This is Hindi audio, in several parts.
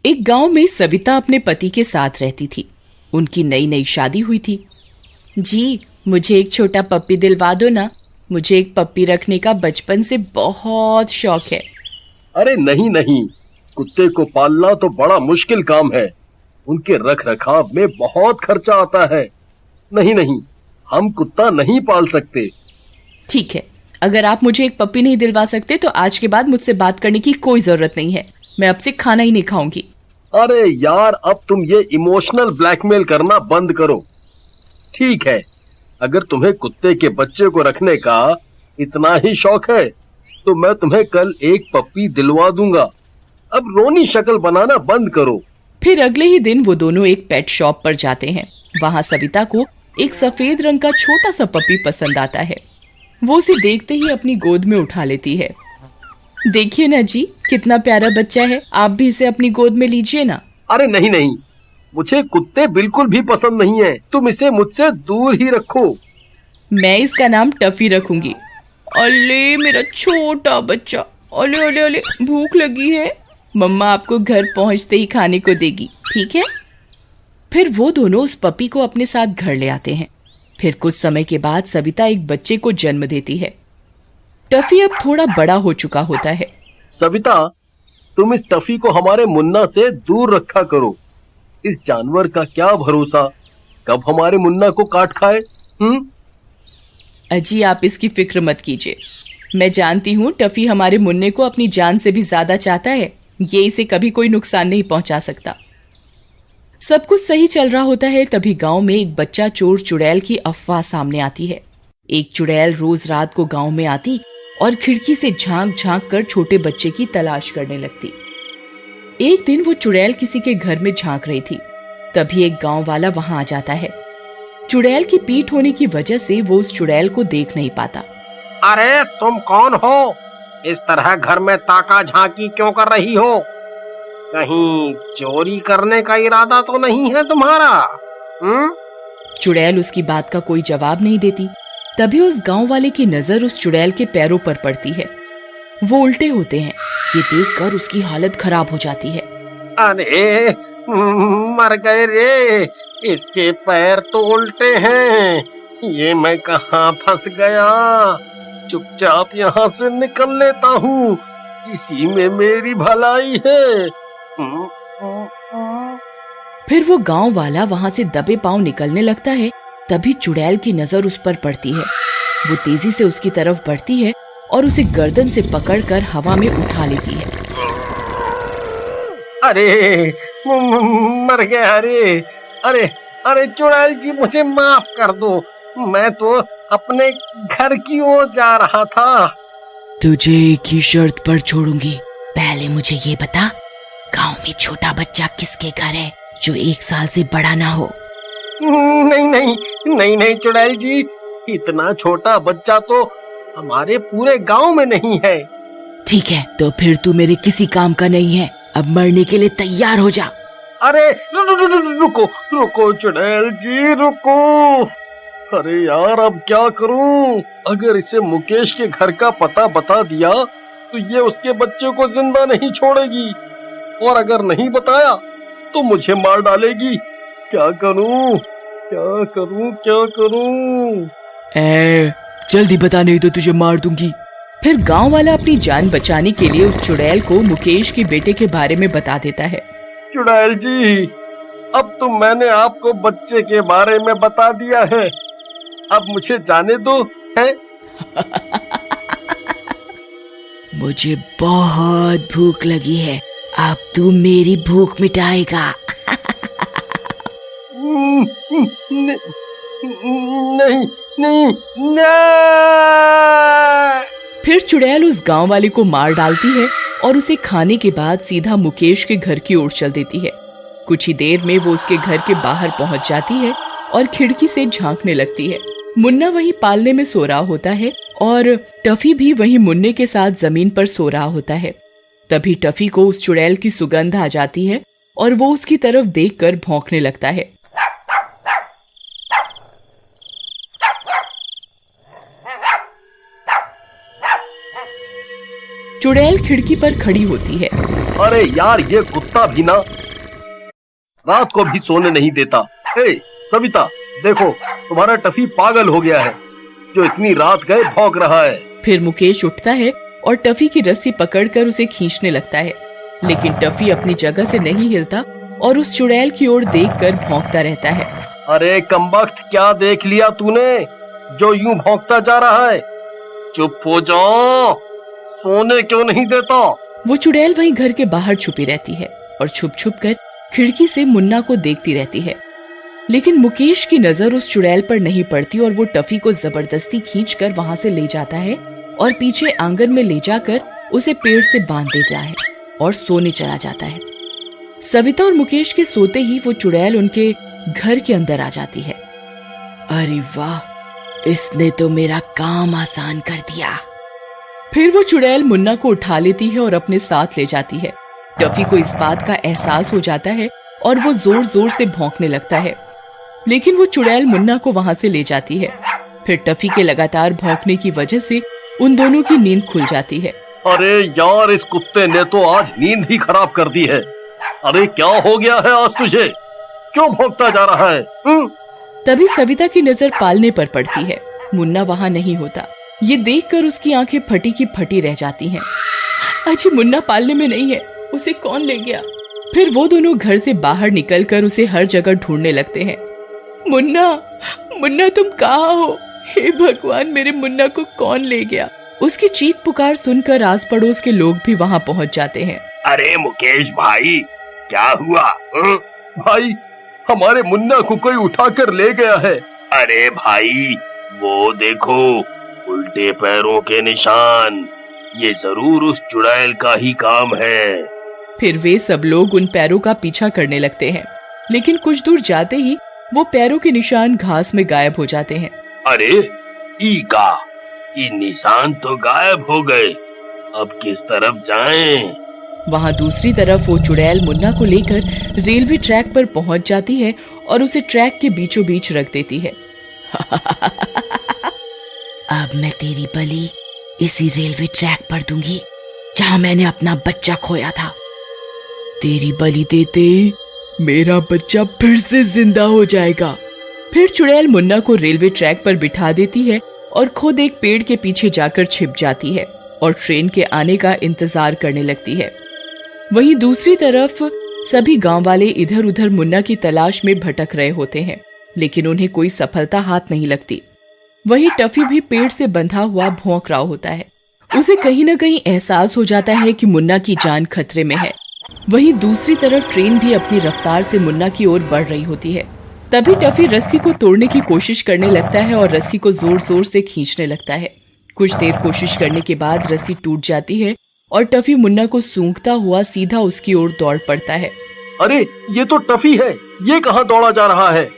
एक गांव में सविता अपने पति के साथ रहती थी। उनकी नई नई शादी हुई थी। जी, मुझे एक छोटा पप्पी दिलवा दो ना। मुझे एक पप्पी रखने का बचपन से बहुत शौक है। अरे नहीं नहीं, कुत्ते को पालना तो बड़ा मुश्किल काम है। उनके रख रखाव में बहुत खर्चा आता है। नहीं नहीं, हम कुत्ता नहीं पाल सकते। ठीक है, अगर आप मुझे एक पप्पी नहीं दिलवा सकते तो आज के बाद मुझसे बात करने की कोई जरूरत नहीं है। मैं अब से खाना ही नहीं खाऊंगी। अरे यार, अब तुम ये इमोशनल ब्लैकमेल करना बंद करो। ठीक है, अगर तुम्हें कुत्ते के बच्चे को रखने का इतना ही शौक है तो मैं तुम्हें कल एक पप्पी दिलवा दूंगा। अब रोनी शक्ल बनाना बंद करो। फिर अगले ही दिन वो दोनों एक पेट शॉप पर जाते हैं। वहाँ सविता को एक सफेद रंग का छोटा सा पपी पसंद आता है। वो उसे देखते ही अपनी गोद में उठा लेती है। देखिए ना जी, कितना प्यारा बच्चा है, आप भी इसे अपनी गोद में लीजिए ना। अरे नहीं नहीं, मुझे कुत्ते बिल्कुल भी पसंद नहीं है। तुम इसे मुझसे दूर ही रखो। मैं इसका नाम टफी रखूंगी। अले मेरा छोटा बच्चा, अले अले अले, भूख लगी है। मम्मा आपको घर पहुंचते ही खाने को देगी, ठीक है? फिर वो दोनों उस पपी को अपने साथ घर ले आते हैं। फिर कुछ समय के बाद सविता एक बच्चे को जन्म देती है। टफी अब थोड़ा बड़ा हो चुका होता है। सविता, तुम इस टफी को हमारे मुन्ना से दूर रखा करो। इस जानवर का क्या भरोसा, कब हमारे मुन्ना को काट खाए। अजी, आप इसकी फिक्र मत कीजिए। मैं जानती हूँ टफी हमारे मुन्ने को अपनी जान से भी ज्यादा चाहता है। ये इसे कभी कोई नुकसान नहीं पहुंचा सकता। सब कुछ सही चल रहा होता है, तभी गांव में एक बच्चा चोर चुड़ैल की अफवाह सामने आती है। एक चुड़ैल रोज रात को गांव में आती और खिड़की से झांक झांक कर छोटे बच्चे की तलाश करने लगती। एक दिन वो चुड़ैल किसी के घर में झांक रही थी। तभी एक गांव वाला वहां आ जाता है। चुड़ैल की पीठ होने की वजह से वो उस चुड़ैल को देख नहीं पाता। अरे तुम कौन हो? इस तरह घर में ताका झांकी क्यों कर रही हो? कहीं चोरी करने का इरादा तो नहीं है तुम्हारा? चुड़ैल उसकी बात का कोई जवाब नहीं देती। तभी उस गांव वाले की नजर उस चुड़ैल के पैरों पर पड़ती है। वो उल्टे होते हैं। ये देखकर उसकी हालत खराब हो जाती है। अरे मर गए रे, इसके पैर तो उल्टे हैं। ये मैं कहाँ फंस गया? चुपचाप यहाँ से निकल लेता हूँ, इसी में मेरी भलाई है। फिर वो गांव वाला वहां से दबे पांव निकलने लगता है। तभी चुड़ैल की नजर उस पर पड़ती है। वो तेजी से उसकी तरफ बढ़ती है और उसे गर्दन से पकड़कर हवा में उठा लेती है। अरे मर गया रे। अरे अरे चुड़ैल जी, मुझे माफ कर दो। मैं तो अपने घर की ओर जा रहा था। तुझे एक ही शर्त पर छोड़ूंगी। पहले मुझे ये बता, गांव में छोटा बच्चा किसके घर है जो 1 साल से बड़ा ना हो? नहीं नहीं नहीं नहीं चुड़ैल जी, इतना छोटा बच्चा तो हमारे पूरे गांव में नहीं है। ठीक है, तो फिर तू मेरे किसी काम का नहीं है। अब मरने के लिए तैयार हो जा। अरे रुको रुको चुड़ैल जी, रुको। अरे यार, अब क्या करूं? अगर इसे मुकेश के घर का पता बता दिया तो ये उसके बच्चे को जिंदा नहीं छोड़ेगी, और अगर नहीं बताया तो मुझे मार डालेगी। क्या करूं क्या करूं क्या करूं? जल्दी बता, नहीं तो तुझे मार दूंगी। फिर गांव वाला अपनी जान बचाने के लिए उस चुड़ैल को मुकेश के बेटे के बारे में बता देता है। चुड़ैल जी, अब तो मैंने आपको बच्चे के बारे में बता दिया है, अब मुझे जाने दो है? मुझे बहुत भूख लगी है, अब तू मेरी भूख मिटाएगा। नहीं नहीं नहीं। फिर चुड़ैल उस गांव वाले को मार डालती है और उसे खाने के बाद सीधा मुकेश के घर की ओर चल देती है। कुछ ही देर में वो उसके घर के बाहर पहुंच जाती है और खिड़की से झांकने लगती है। मुन्ना वहीं पालने में सो रहा होता है और टफी भी वहीं मुन्ने के साथ जमीन पर सो रहा होता है। तभी टफी को उस चुड़ैल की सुगंध आ जाती है और वो उसकी तरफ देखकर भौंकने लगता है। चुड़ैल खिड़की पर खड़ी होती है। अरे यार, ये कुत्ता भी ना रात को भी सोने नहीं देता। ए सविता, देखो तुम्हारा टफी पागल हो गया है, जो इतनी रात गए भौंक रहा है। फिर मुकेश उठता है और टफी की रस्सी पकड़कर उसे खींचने लगता है, लेकिन टफी अपनी जगह से नहीं हिलता और उस चुड़ैल की ओर देखकर भौंकता रहता है। अरे कमबख्त, क्या देख लिया तूने जो यूं भौंकता जा रहा है? चुप हो जाओ, सोने क्यों नहीं देता? वो चुड़ैल वहीं घर के बाहर छुपी रहती है और छुप छुप कर खिड़की से मुन्ना को देखती रहती है, लेकिन मुकेश की नजर उस चुड़ैल पर नहीं पड़ती और वो टफी को जबरदस्ती खींचकर वहां से ले जाता है और पीछे आंगन में ले जाकर उसे पेड़ से बांध देता है और सोने चला जाता है। सविता और मुकेश के सोते ही वो चुड़ैल उनके घर के अंदर आ जाती है। अरे वाह, इसने तो मेरा काम आसान कर दिया। फिर वो चुड़ैल मुन्ना को उठा लेती है और अपने साथ ले जाती है। टफी को इस बात का एहसास हो जाता है और वो जोर जोर से भौंकने लगता है, लेकिन वो चुड़ैल मुन्ना को वहां से ले जाती है। फिर टफी के लगातार भौंकने की वजह से उन दोनों की नींद खुल जाती है। अरे यार, इस कुत्ते ने तो आज नींद ही खराब कर दी है। अरे क्या हो गया है आज तुझे? क्यों भौंकता जा रहा है? तभी सविता की नजर पालने पर पड़ती है। मुन्ना वहां नहीं होता। ये देखकर उसकी आंखें फटी की फटी रह जाती हैं। अजी, मुन्ना पालने में नहीं है, उसे कौन ले गया? फिर वो दोनों घर से बाहर निकलकर उसे हर जगह ढूंढने लगते हैं। मुन्ना, मुन्ना तुम कहाँ हो? हे भगवान, मेरे मुन्ना को कौन ले गया? उसकी चीख पुकार सुनकर आस पड़ोस के लोग भी वहां पहुंच जाते हैं। अरे मुकेश भाई, क्या हुआ? भाई, हमारे मुन्ना को कोई उठाकर ले गया है। अरे भाई, वो देखो, उल्टे पैरों के निशान। ये जरूर उस चुड़ैल का ही काम है। फिर वे सब लोग उन पैरों का पीछा करने लगते हैं, लेकिन कुछ दूर जाते ही वो पैरों के निशान घास में गायब हो जाते हैं। अरे ईका, ये निशान तो गायब हो गए। अब किस तरफ जाएं? वहाँ दूसरी तरफ वो चुड़ैल मुन्ना को लेकर रेलवे ट्रैक पर पहुंच जाती है और उसे ट्रैक के बीचों बीच रख देती है। अब मैं तेरी बलि इसी रेलवे ट्रैक पर दूंगी जहाँ मैंने अपना बच्चा खोया था। तेरी बलि देते मेरा बच्चा फिर से जिंदा हो जाएगा। फिर चुड़ैल मुन्ना को रेलवे ट्रैक पर बिठा देती है और खुद एक पेड़ के पीछे जाकर छिप जाती है और ट्रेन के आने का इंतजार करने लगती है। वहीं दूसरी तरफ सभी गांव वाले इधर उधर मुन्ना की तलाश में भटक रहे होते हैं, लेकिन उन्हें कोई सफलता हाथ नहीं लगती। वहीं टफी भी पेड़ से बंधा हुआ भौंक रहा होता है। उसे कहीं न कहीं एहसास हो जाता है कि मुन्ना की जान खतरे में है। वहीं दूसरी तरफ ट्रेन भी अपनी रफ्तार से मुन्ना की ओर बढ़ रही होती है। तभी टफी रस्सी को तोड़ने की कोशिश करने लगता है और रस्सी को जोर जोर से खींचने लगता है। कुछ देर कोशिश करने के बाद रस्सी टूट जाती है और टफी मुन्ना को सूंघता हुआ सीधा उसकी ओर दौड़ पड़ता है। अरे ये तो टफी है, ये कहाँ दौड़ा जा रहा है?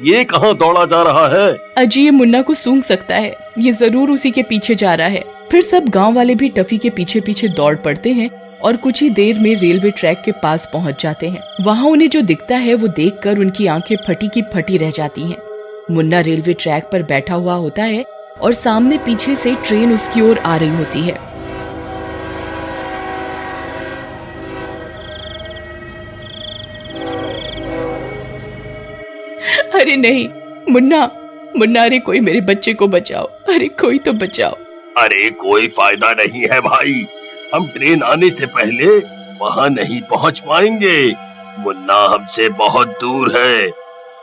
ये कहाँ दौड़ा जा रहा है? अजी, ये मुन्ना को सूंघ सकता है, ये जरूर उसी के पीछे जा रहा है। फिर सब गांव वाले भी टफी के पीछे पीछे दौड़ पड़ते हैं और कुछ ही देर में रेलवे ट्रैक के पास पहुंच जाते हैं। वहां उन्हें जो दिखता है वो देखकर उनकी आंखें फटी की फटी रह जाती हैं। मुन्ना रेलवे ट्रैक पर बैठा हुआ होता है और सामने पीछे से ट्रेन उसकी ओर आ रही होती है। अरे नहीं, मुन्ना, मुन्ना, अरे कोई मेरे बच्चे को बचाओ, अरे कोई तो बचाओ। अरे कोई फायदा नहीं है भाई, हम ट्रेन आने से पहले वहाँ नहीं पहुँच पाएंगे। मुन्ना हमसे बहुत दूर है,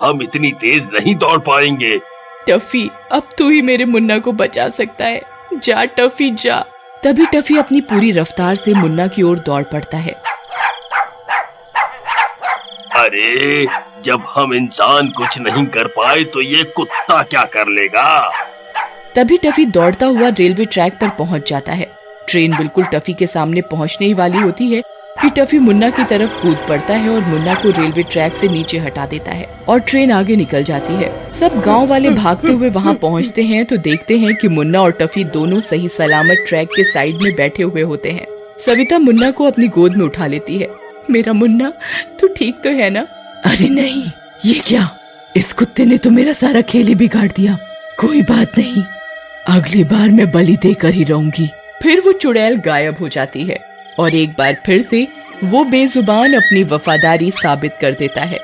हम इतनी तेज नहीं दौड़ पाएंगे। टफी, अब तू ही मेरे मुन्ना को बचा सकता है, जा टफी जा। तभी टफी अपनी पूरी रफ्तार से मुन्ना की ओर दौड़ पड़ता है। अरे जब हम इंसान कुछ नहीं कर पाए तो ये कुत्ता क्या कर लेगा? तभी टफी दौड़ता हुआ रेलवे ट्रैक पर पहुंच जाता है। ट्रेन बिल्कुल टफी के सामने पहुंचने ही वाली होती है कि टफी मुन्ना की तरफ कूद पड़ता है और मुन्ना को रेलवे ट्रैक से नीचे हटा देता है और ट्रेन आगे निकल जाती है। सब गांव वाले भागते हुए वहां पहुंचते हैं तो देखते हैं कि मुन्ना और टफी दोनों सही सलामत ट्रैक के साइड में बैठे हुए होते हैं। सविता मुन्ना को अपनी गोद में उठा लेती है। मेरा मुन्ना, तू ठीक तो है ना? अरे नहीं, ये क्या, इस कुत्ते ने तो मेरा सारा खेल ही बिगाड़ दिया। कोई बात नहीं, अगली बार मैं बलि देकर ही रहूंगी। फिर वो चुड़ैल गायब हो जाती है और एक बार फिर से वो बेजुबान अपनी वफादारी साबित कर देता है।